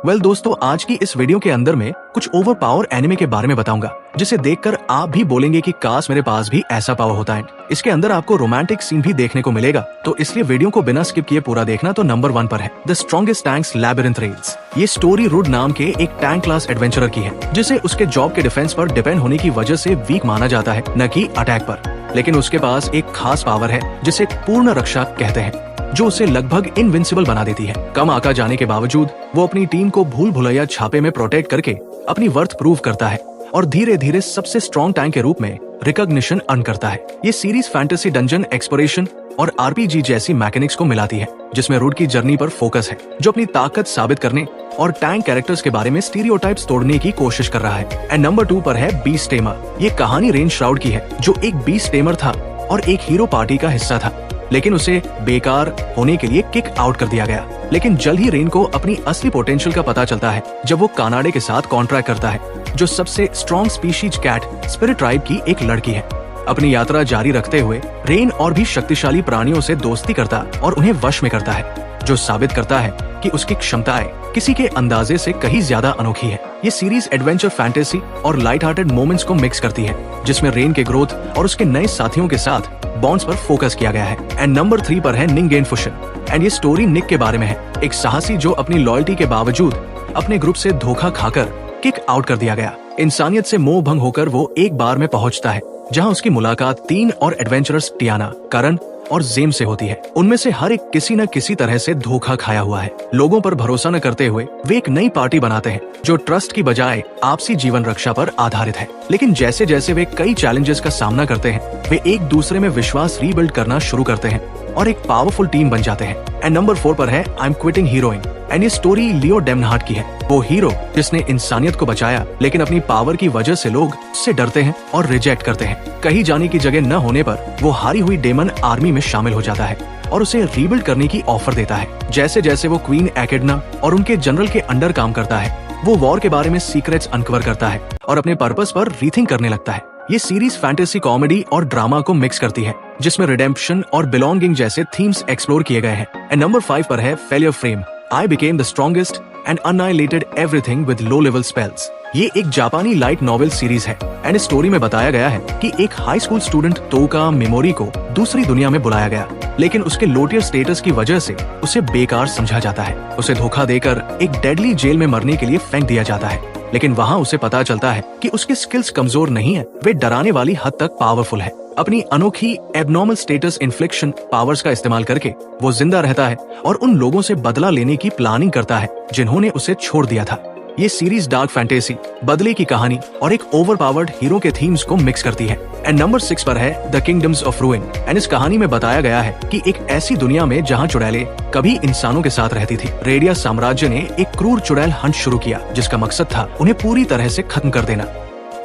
दोस्तों, आज की इस वीडियो के अंदर में कुछ ओवर पावर एनिमे के बारे में बताऊंगा जिसे देखकर आप भी बोलेंगे कि काश मेरे पास भी ऐसा पावर होता है। इसके अंदर आपको रोमांटिक सीन भी देखने को मिलेगा, तो इसलिए वीडियो को बिना स्किप किए पूरा देखना। तो नंबर 1 पर है the strongest tanks labyrinth rails. ये स्टोरी रूड नाम के एक टैंक क्लास एडवेंचरर की है जिसे उसके जॉब के डिफेंस पर डिपेंड होने की वजह से वीक माना जाता है, न कि अटैक पर। लेकिन उसके पास एक खास पावर है जिसे पूर्ण रक्षा कहते हैं, जो उसे लगभग इनविंसिबल बना देती है। कम आका जाने के बावजूद वो अपनी टीम को भूल भुलैया छापे में प्रोटेक्ट करके अपनी वर्थ प्रूव करता है और धीरे धीरे सबसे स्ट्रॉन्ग टैंक के रूप में रिकॉग्निशन अर्न करता है। ये सीरीज फैंटेसी, डंजन एक्सप्लोरेशन और आरपीजी जैसी मैकेनिक्स को मिलाती है, जिसमें रूड की जर्नी पर फोकस है, जो अपनी ताकत साबित करने और टैंक कैरेक्टर्स के बारे में स्टीरियोटाइप्स तोड़ने की कोशिश कर रहा है। एंड नंबर 2 पर है बीस्ट टेमर। ये कहानी रेन श्राउड की है, जो एक बीस्ट टेमर था और एक हीरो पार्टी का हिस्सा था, लेकिन उसे बेकार होने के लिए किक आउट कर दिया गया। लेकिन जल्द ही रेन को अपनी असली पोटेंशियल का पता चलता है जब वो कानाडे के साथ कॉन्ट्रैक्ट करता है, जो सबसे strong species cat spirit tribe की एक लड़की है। अपनी यात्रा जारी रखते हुए रेन और भी शक्तिशाली प्राणियों से दोस्ती करता और उन्हें वश में करता है, जो साबित करता है कि उसकी क्षमताएं किसी के अंदाजे से कहीं ज्यादा अनोखी है। ये सीरीज एडवेंचर, फैंटेसी और लाइट हार्टेड मोमेंट्स को मिक्स करती है, जिसमें रेन के ग्रोथ और उसके नए साथियों के साथ बॉन्ड्स पर फोकस किया गया है। एंड नंबर 3 पर है निंगेन फुशन। एंड ये स्टोरी निक के बारे में है, एक साहसी जो अपनी लॉयल्टी के बावजूद अपने ग्रुप से धोखा खाकर किक आउट कर दिया गया। इंसानियत से मोह भंग होकर वो एक बार में पहुंचता है, जहां उसकी मुलाकात 3 और एडवेंचरर्स टियाना, करण और जेम से होती है। उनमें से हर एक किसी न किसी तरह से धोखा खाया हुआ है। लोगों पर भरोसा न करते हुए वे एक नई पार्टी बनाते हैं, जो ट्रस्ट की बजाय आपसी जीवन रक्षा पर आधारित है। लेकिन जैसे जैसे वे कई चैलेंजेस का सामना करते हैं, वे एक दूसरे में विश्वास रीबिल्ड करना शुरू करते हैं और एक पावरफुल टीम बन जाते हैं। एंड नंबर 4 पर है I am quitting heroine. And ये स्टोरी लियो डेमनहार्ट की है, वो हीरो जिसने इंसानियत को बचाया, लेकिन अपनी पावर की वजह से लोग उससे डरते हैं और रिजेक्ट करते हैं। कहीं जाने की जगह न होने पर वो हारी हुई डेमन आर्मी में शामिल हो जाता है और उसे रीबिल्ड करने की ऑफर देता है। जैसे जैसे वो क्वीन एकेडना और उनके जनरल के अंडर काम करता है, वो वॉर के बारे में सीक्रेट्स अनकवर करता है और अपने पर्पस पर रीथिंक करने लगता है। ये सीरीज फैंटेसी, कॉमेडी और ड्रामा को मिक्स करती है, जिसमें रिडेम्पशन और बिलोंगिंग जैसे थीम्स एक्सप्लोर किए गए हैं। एंड नंबर 5 पर है failure frame. I became the strongest and annihilated everything with low level spells। ये एक जापानी लाइट नॉवेल सीरीज है एंड इस स्टोरी में बताया गया है कि एक हाई स्कूल स्टूडेंट तोका मेमोरी को दूसरी दुनिया में बुलाया गया, लेकिन उसके लोटियर स्टेटस की वजह से उसे बेकार समझा जाता है। उसे धोखा देकर एक डेडली जेल में मरने के लिए फेंक दिया जाता है, लेकिन वहाँ उसे पता चलता है कि उसकी स्किल्स कमजोर नहीं है, वे डराने वाली हद तक पावरफुल है। अपनी अनोखी एबनॉर्मल स्टेटस इन्फ्लिक्शन पावर्स का इस्तेमाल करके वो जिंदा रहता है और उन लोगों से बदला लेने की प्लानिंग करता है जिन्होंने उसे छोड़ दिया था। ये सीरीज डार्क फैंटेसी, बदले की कहानी और एक ओवरपावर्ड हीरो के थीम्स को मिक्स करती है। एंड नंबर 6 पर है द किंगडम्स ऑफ रूइन। एंड इस कहानी में बताया गया है कि एक ऐसी दुनिया में जहां चुड़ैलें कभी इंसानों के साथ रहती थी, रेडिया साम्राज्य ने एक क्रूर चुड़ैल हंट शुरू किया, जिसका मकसद था उन्हें पूरी तरह से खत्म कर देना।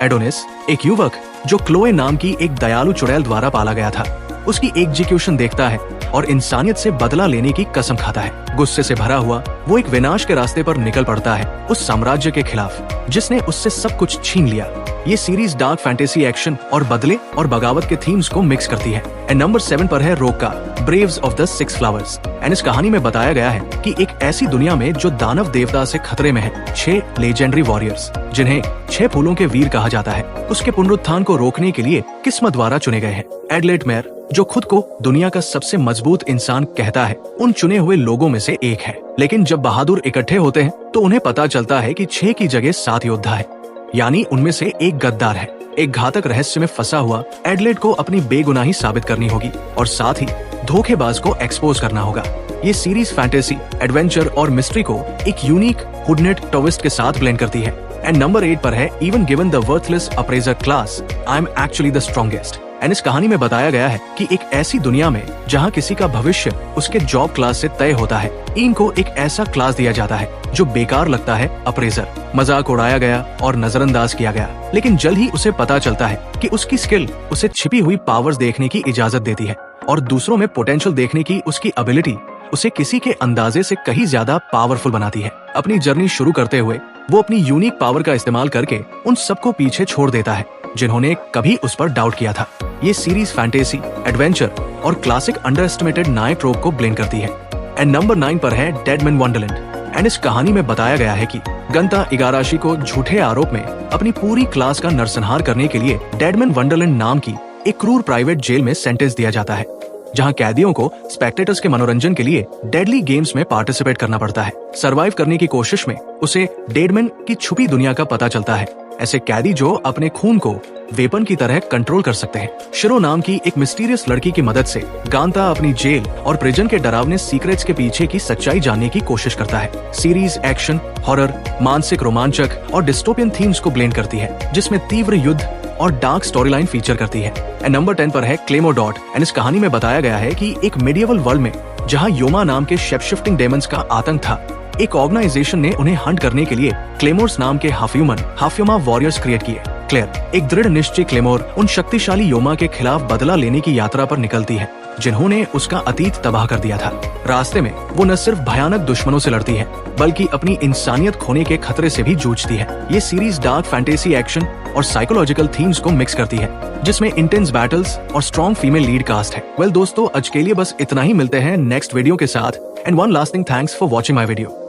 एडोनिस, एक युवक जो क्लोए नाम की एक दयालु चुड़ैल द्वारा पाला गया था, उसकी एग्जीक्यूशन देखता है और इंसानियत से बदला लेने की कसम खाता है। गुस्से से भरा हुआ वो एक विनाश के रास्ते पर निकल पड़ता है, उस साम्राज्य के खिलाफ जिसने उससे सब कुछ छीन लिया। ये सीरीज डार्क फैंटेसी, एक्शन और बदले और बगावत के थीम्स को मिक्स करती है। एंड नंबर 7 पर है रोका, Braves of the 6 flowers. And इस कहानी में बताया गया है कि एक ऐसी दुनिया में जो दानव देवता से खतरे में है, 6 लेजेंडरी वॉरियर्स, जिन्हें 6 फूलों के वीर कहा जाता है, उसके पुनरुत्थान को रोकने के लिए किस्मत द्वारा चुने गए हैं। एडलेट मेयर, जो खुद को दुनिया का सबसे मजबूत इंसान कहता है, उन चुने हुए लोगों में से एक है। लेकिन जब बहादुर इकट्ठे होते हैं तो उन्हें पता चलता है कि 6 की जगह 7 योद्धा है, यानी उनमें से एक गद्दार है। एक घातक रहस्य में फंसा हुआ एडलेट को अपनी बेगुनाही साबित करनी होगी और साथ ही धोखेबाज को एक्सपोज करना होगा। ये सीरीज फैंटेसी, एडवेंचर और मिस्ट्री को एक यूनिक हुडनेट ट्विस्ट के साथ ब्लेंड करती है। एंड नंबर 8 पर है even given the worthless appraisal class, I am actually the strongest. And इस कहानी में बताया गया है कि एक ऐसी दुनिया में जहां किसी का भविष्य उसके जॉब क्लास से तय होता है, इनको एक ऐसा क्लास दिया जाता है जो बेकार लगता है, अप्रेजर। मजाक उड़ाया गया और नजरअंदाज किया गया, लेकिन जल्द ही उसे पता चलता है कि उसकी स्किल उसे छिपी हुई पावर्स देखने की इजाजत देती है और दूसरों में पोटेंशियल देखने की उसकी एबिलिटी उसे किसी के अंदाजे से कहीं ज्यादा पावरफुल बनाती है। अपनी जर्नी शुरू करते हुए वो अपनी यूनिक पावर का इस्तेमाल करके उन सबको पीछे छोड़ देता है जिन्होंने कभी उस पर डाउट किया था। ये सीरीज फैंटेसी, एडवेंचर और क्लासिक अंडर एस्टिमेटेड नायक ट्रोप को ब्लेंड करती है। एंड नंबर 9 पर है डेड मैन वंडरलैंड। एंड इस कहानी में बताया गया है कि गंता इगाराशी को झूठे आरोप में अपनी पूरी क्लास का नरसंहार करने के लिए डेडमैन वंडरलैंड नाम की एक क्रूर प्राइवेट जेल में सेंटेंस दिया जाता है, जहां कैदियों को स्पेक्टेटर्स के मनोरंजन के लिए डेडली गेम्स में पार्टिसिपेट करना पड़ता है। सरवाइव करने की कोशिश में उसे डेडमैन की छुपी दुनिया का पता चलता है। ऐसे कैदी जो अपने खून को वेपन की तरह कंट्रोल कर सकते हैं। शिरो नाम की एक मिस्टीरियस लड़की की मदद से गांता अपनी जेल और प्रिजन के डरावने सीक्रेट्स के पीछे की सच्चाई जानने की कोशिश करता है। सीरीज एक्शन, हॉरर, मानसिक रोमांचक और डिस्टोपियन थीम्स को ब्लेंड करती है, जिसमें तीव्र युद्ध और डार्क स्टोरी लाइन फीचर करती है। एंड नंबर 10 पर है क्लेमोर डॉट। एंड इस कहानी में बताया गया है कि एक मेडिएवल वर्ल्ड में जहां योमा नाम के शेप शिफ्टिंग डेमंस का आतंक था, एक ऑर्गेनाइजेशन ने उन्हें हंट करने के लिए क्लेमोर्स नाम के हाफ ह्यूमा वॉरियर्स क्रिएट किए। क्लेयर, एक दृढ़ निश्चय क्लेमोर, उन शक्तिशाली योमा के खिलाफ बदला लेने की यात्रा पर निकलती है जिन्होंने उसका अतीत तबाह कर दिया था। रास्ते में वो न सिर्फ भयानक दुश्मनों से लड़ती है, बल्कि अपनी इंसानियत खोने के खतरे से भी जूझती है। ये सीरीज डार्क फैंटेसी, एक्शन और साइकोलॉजिकल थीम्स को मिक्स करती है, जिसमें इंटेंस बैटल्स और स्ट्रॉन्ग फीमेल लीड कास्ट है। वेल दोस्तों, आज के लिए बस इतना ही। मिलते हैं नेक्स्ट वीडियो के साथ। And one last thing, thanks for watching my video.